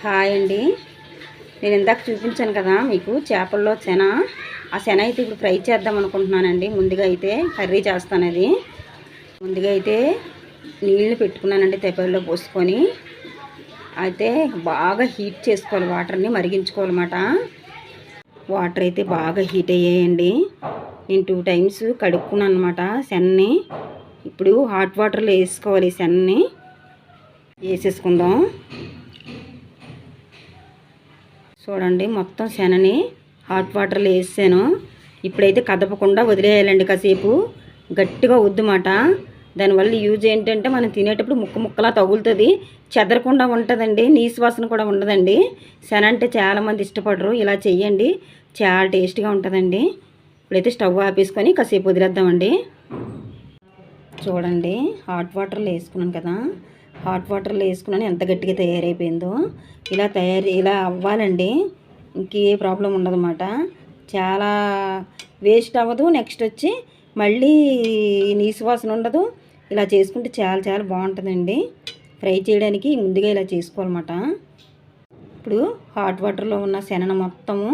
Hi అండి. నేను ఇందాక చూపించాను కదా మీకు చేపల్లో శన. ఆ శన అయితే ఇప్పుడు ఫ్రై చేద్దాం అనుకుంటున్నానండి. ముందుగా అయితే కర్రీ చేస్తాను. అది ముందుగా అయితే నీళ్ళు పెట్టుకున్నానండి, తెప్పల్లో పోసుకొని. అయితే బాగా హీట్ చేసుకోవాలి, వాటర్ని మరిగించుకోవాలన్నమాట. వాటర్ అయితే బాగా హీట్ అయ్యాయండి. నేను 2 టైమ్స్ కడుక్కున్నాను అనమాట శనని. ఇప్పుడు హాట్ వాటర్లో వేసుకోవాలి. శనని వేసేసుకుందాం. చూడండి, మొత్తం శనని హాట్ వాటర్లో వేసాను. ఇప్పుడైతే కదపకుండా వదిలేయాలండి కాసేపు. గట్టిగా వద్దుమాట. దానివల్ల యూజ్ ఏంటంటే మనం తినేటప్పుడు ముక్కలా తగులుతుంది, చెదరకుండా ఉంటుందండి, నీసు వాసన కూడా ఉండదండి. శన అంటే చాలామంది ఇష్టపడరు. ఇలా చెయ్యండి, చాలా టేస్ట్గా ఉంటుందండి. ఇప్పుడైతే స్టవ్ ఆపేసుకొని కాసేపు వదిలేద్దామండి. చూడండి, హాట్ వాటర్లో వేసుకున్నాను కదా, హాట్ వాటర్లో వేసుకున్నాను. ఎంత గట్టిగా తయారైపోయిందో. ఇలా అవ్వాలండి. ఇంకే ప్రాబ్లం ఉండదన్నమాట. చాలా వేస్ట్ అవ్వదు. నెక్స్ట్ వచ్చి మళ్ళీ నీసు వాసన ఉండదు. ఇలా చేసుకుంటే చాలా చాలా బాగుంటుందండి. ఫ్రై చేయడానికి ముందుగా ఇలా చేసుకోవాలన్నమాట. ఇప్పుడు హాట్ వాటర్లో ఉన్న శనన మొత్తము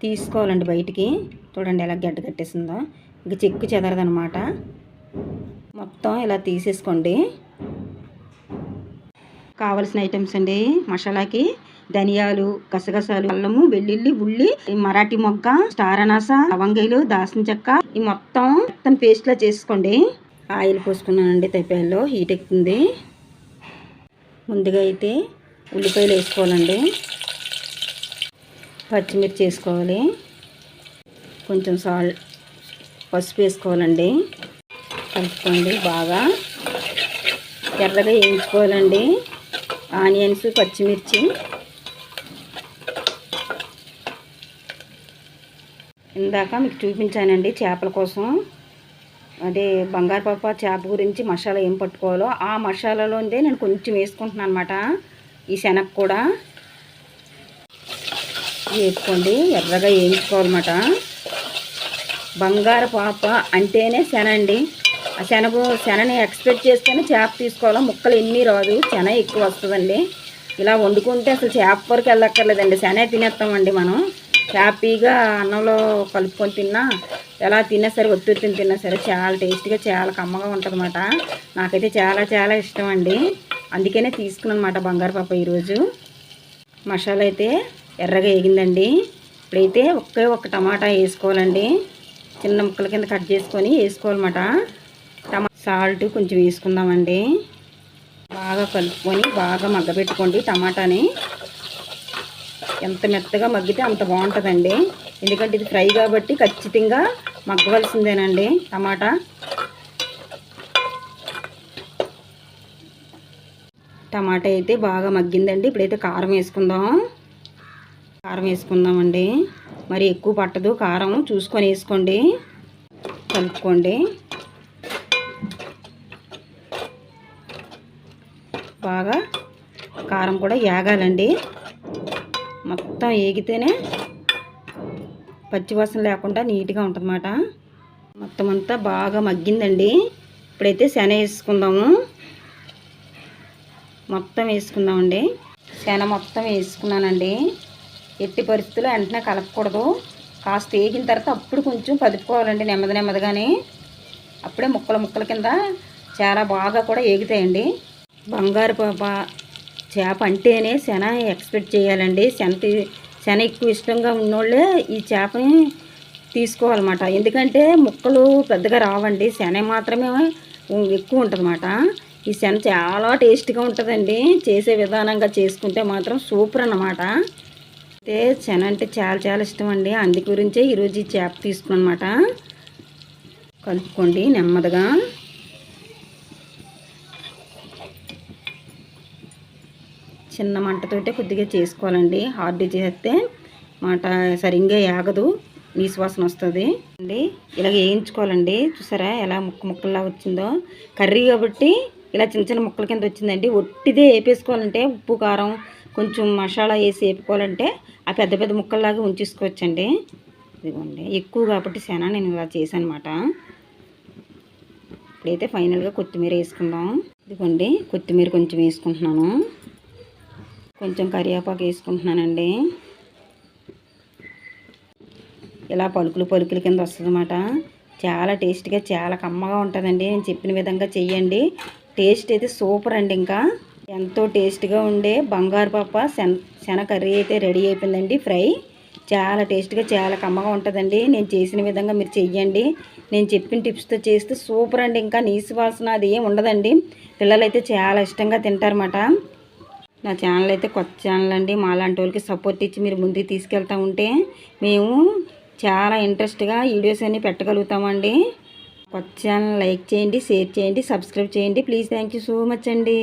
తీసుకోవాలండి బయటికి. చూడండి ఎలా గడ్డ కట్టేసిందో. ఇంక చెక్కు చెదరదనమాట. మొత్తం ఇలా తీసేసుకోండి. కావలసిన ఐటమ్స్ అండి: మసాలాకి ధనియాలు, గసగసాలు, అల్లము, వెల్లుల్లి, ఉల్లి, మరాఠీ మొగ్గ, స్టార్ అనాస, లవంగాయలు, దాల్చిన చెక్క, ఈ మొత్తం పేస్ట్లా చేసుకోండి. ఆయిల్ పోసుకున్నానండి. తైపాల్లో హీట్ ఎక్కుతుంది. ముందుగా అయితే ఉల్లిపాయలు వేసుకోవాలండి. పచ్చిమిర్చి వేసుకోవాలి. కొంచెం పసుపు వేసుకోవాలండి. కలుపుకోండి. బాగా ఎర్రగా వేయించుకోవాలండి ఆనియన్స్, పచ్చిమిర్చి. ఇందాక మీకు చూపించానండి చేపల కోసం. అదే బంగారు పాప చేప గురించి మసాలా ఏం పట్టుకోవాలో ఆ మసాలాలోనే నేను కొంచెం వేసుకుంటున్నాను అనమాట. ఈ శనగ కూడా వేసుకోండి. ఎర్రగా వేయించుకోవాలన్నమాట. బంగారు పాప అంటేనే శన అండి. ఆ శనని ఎక్స్పెక్ట్ చేస్తేనే చేప తీసుకోవాలా. ముక్కలు ఎన్ని రాదు, శన ఎక్కువ వస్తుందండి. ఇలా వండుకుంటే అసలు చేప వరకు వెళ్ళక్కర్లేదండి, శనే తినేస్తామండి మనం. హ్యాపీగా అన్నంలో కలుపుకొని తిన్నా, ఎలా తిన్నా సరే, ఒత్తిడిని తిన్నా సరే చాలా టేస్టీగా, చాలా కమ్మగా ఉంటుంది అన్నమాట. నాకైతే చాలా చాలా ఇష్టం అండి. అందుకనే తీసుకున్నాను అన్నమాట బంగారు పాప ఈరోజు. మసాలా అయితే ఎర్రగా వేగిందండి. ఇప్పుడైతే ఒక్క టమాటా వేసుకోవాలండి. చిన్న ముక్కల కింద కట్ చేసుకొని వేసుకోవాలన్నమాట. సాల్ట్ కొంచెం వేసుకుందామండి. బాగా కలుపుకొని బాగా మగ్గబెట్టుకోండి టమాటాని. ఎంత మెత్తగా మగ్గితే అంత బాగుంటుందండి. ఎందుకంటే ఇది ఫ్రై కాబట్టి ఖచ్చితంగా మగ్గవలసిందేనండి టమాటా. టమాటా అయితే బాగా మగ్గిందండి. ఇప్పుడైతే కారం వేసుకుందామండి. మరి ఎక్కువ పట్టదు కారం, చూసుకొని వేసుకోండి. కలుపుకోండి. బాగా కారం కూడా ఏగాలండి. మొత్తం ఏగితేనే పచ్చివాసన లేకుండా నీట్గా ఉంటుందన్నమాట. మొత్తం అంతా బాగా మగ్గిందండి. ఇప్పుడైతే శన వేసుకుందాము. మొత్తం వేసుకుందామండి. శన మొత్తం వేసుకున్నానండి. ఎట్టి పరిస్థితుల్లో వెంటనే కలపకూడదు. కాస్త వేగిన తర్వాత అప్పుడు కొంచెం కదుపుకోవాలండి, నెమ్మదిగానే. అప్పుడే ముక్కల కింద చాలా బాగా కూడా ఏగుతాయండి. బంగారు పాప చేప అంటేనే శన ఎక్స్పెక్ట్ చేయాలండి. శన ఎక్కువ ఇష్టంగా ఉన్నోళ్ళే ఈ చేపని తీసుకోవాలన్నమాట. ఎందుకంటే ముక్కలు పెద్దగా రావండి, శన మాత్రమే ఎక్కువ ఉంటుందన్నమాట. ఈ శన చాలా టేస్ట్గా ఉంటుందండి. చేసే విధానంగా చేసుకుంటే మాత్రం సూపర్ అన్నమాట. అయితే శన అంటే చాలా చాలా ఇష్టం అండి. అందు గురించే ఈరోజు ఈ చేప తీసుకున్నాను అన్నమాట. కలుపుకోండి నెమ్మదిగా. చిన్న మంటతోటే కొద్దిగా చేసుకోవాలండి. హార్డ్ చేస్తే మాట సరిగ్గా ఏగదు, నీసు వాసన వస్తుంది అండి. ఇలాగ వేయించుకోవాలండి. చూసారా ఎలా ముక్కల్లా వచ్చిందో. కర్రీ కాబట్టి ఇలా చిన్న ముక్కల కింద వచ్చిందండి. ఒట్టిదే వేపేసుకోవాలంటే, ఉప్పు కారం కొంచెం మసాలా వేసి వేపుకోవాలంటే ఆ పెద్ద ముక్కల్లాగా ఉంచేసుకోవచ్చండి. ఇదిగోండి, ఎక్కువ కాబట్టి శన నేను ఇలా చేశాను అన్నమాట. ఇప్పుడైతే ఫైనల్గా కొత్తిమీర వేసుకుందాం. ఇదిగోండి, కొత్తిమీర కొంచెం వేసుకుంటున్నాను. కొంచెం కరివేపాకు వేసుకుంటున్నానండి. ఇలా పలుకులు పలుకులు కింద వస్తుందన్నమాట. చాలా టేస్ట్గా చాలా కమ్మగా ఉంటుందండి. నేను చెప్పిన విధంగా చెయ్యండి. టేస్ట్ అయితే సూపర్ అండి. ఇంకా ఎంతో టేస్ట్గా ఉండే బంగారు పప్ప శన కర్రీ అయితే రెడీ అయిపోయిందండి. ఫ్రై చాలా టేస్ట్గా చాలా కమ్మగా ఉంటుందండి. నేను చేసిన విధంగా మీరు చెయ్యండి. నేను చెప్పిన టిప్స్తో చేస్తే సూపర్ అండి. ఇంకా నీసు వాసన అది ఏం ఉండదండి. పిల్లలైతే చాలా ఇష్టంగా తింటారన్నమాట. నా ఛానల్ అయితే కొత్త ఛానల్ అండి. మాలాంటి వాళ్ళకి సపోర్ట్ ఇచ్చి మీరు ముందుకు తీసుకెళ్తూ ఉంటే మేము చాలా ఇంట్రెస్ట్గా వీడియోస్ అన్నీ పెట్టగలుగుతామండి. కొత్త ఛానల్ లైక్ చేయండి, షేర్ చేయండి, సబ్స్క్రైబ్ చేయండి please. Thank you so much అండి.